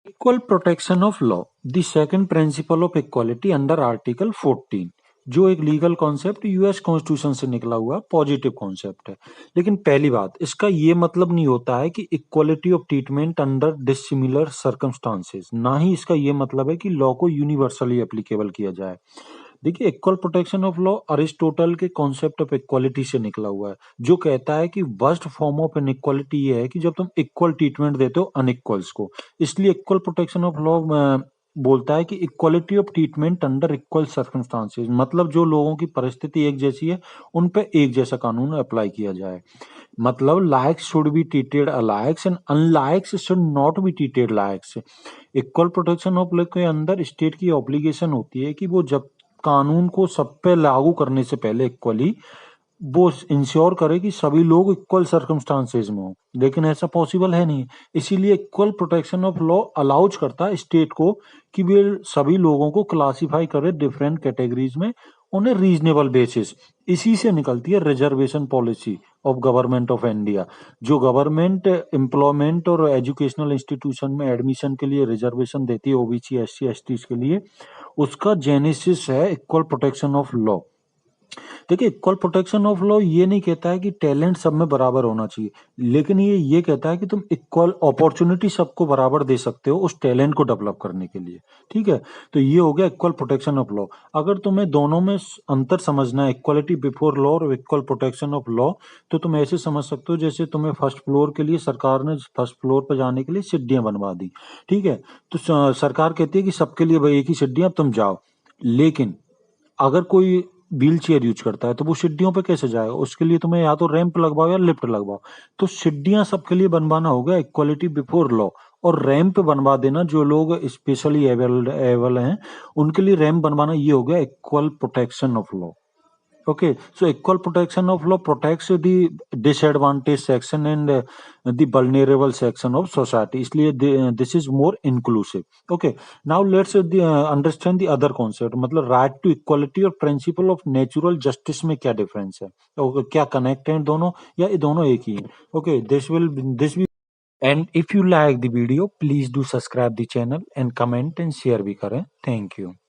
Equal protection of law, the second principle of equality under article 14, जो एक legal concept US constitution से निकला हुआ पॉजिटिव कॉन्सेप्ट है। लेकिन पहली बात, इसका ये मतलब नहीं होता है कि equality of treatment under dissimilar circumstances, ना ही इसका ये मतलब है कि लॉ को यूनिवर्सली एप्लीकेबल किया जाए। देखिए, equal protection of law Aristotle के कॉन्सेप्ट ऑफ इक्वालिटी से निकला हुआ है, जो कहता है कि वर्स्ट फॉर्म ऑफ इनइक्वालिटी ये है कि जब तुम इक्वल ट्रीटमेंट देते हो अनइक्वल्स को। इसलिए इक्वल प्रोटेक्शन ऑफ लॉ बोलता है कि equality of treatment under equal circumstances, मतलब जो लोगों की परिस्थिति एक जैसी है उन पे एक जैसा कानून अप्लाई किया जाए। मतलब likes should be treated alikes and unlikes should not be treated likes. Equal protection of law के अंदर स्टेट की ऑब्लिगेशन होती है कि वो जब कानून को सब पे लागू करने से पहले इक्वली वो इंश्योर करे कि सभी लोग इक्वल सर्कमस्टांसेस में हो, लेकिन ऐसा पॉसिबल है नहीं। इसीलिए equal protection of law allows करता है स्टेट को कि वे सभी लोगों को क्लासिफाई करे डिफरेंट कैटेगरीज में उन्हें रीजनेबल बेसिस। इसी से निकलती है reservation policy of government of India, जो गवर्नमेंट एम्प्लॉयमेंट और एजुकेशनल इंस्टीट्यूशन में एडमिशन के लिए रिजर्वेशन देती है ओबीसी एससी एसटी के लिए। उसका जेनेसिस है इक्वल प्रोटेक्शन ऑफ लॉ। देखिए, इक्वल प्रोटेक्शन ऑफ लॉ ये नहीं कहता है कि टैलेंट सब में बराबर होना चाहिए, लेकिन ये कहता है कि तुम इक्वल अपॉर्चुनिटी सबको बराबर दे सकते हो उस टैलेंट को डेवलप करने के लिए। ठीक है, तो ये हो गया इक्वल प्रोटेक्शन ऑफ लॉ। अगर तुम्हें दोनों में अंतर समझना है, इक्वलिटी बिफोर लॉ और इक्वल प्रोटेक्शन ऑफ लॉ, तो तुम ऐसे समझ सकते हो जैसे तुम्हें फर्स्ट फ्लोर के लिए सरकार ने फर्स्ट फ्लोर पर जाने के लिए सीढ़ियां बनवा दी। ठीक है, तो सरकार कहती है कि सबके लिए भाई एक ही सीढ़ी, अब तुम जाओ। लेकिन अगर कोई व्हील चेयर यूज करता है तो वो सीढ़ियों पे कैसे जाएगा? उसके लिए तुम्हें या तो रैंप लगवाओ या लिफ्ट लगवाओ। तो सीढ़ियां सबके लिए बनवाना होगा इक्वालिटी बिफोर लॉ, और रैंप बनवा देना जो लोग स्पेशली एबल एबल हैं उनके लिए रैंप बनवाना, ये हो गया equal protection of law. Okay, so equal protection of law protects the disadvantaged section and the vulnerable section of society. इसलिए this is more inclusive. Okay, now let's understand the other concept. मतलब right to equality और principle of natural justice में क्या difference है? Okay, क्या connect हैं दोनों या ये दोनों एक ही हैं? Okay, this will and if you like the video, please do subscribe the channel and comment and share भी करें. Thank you.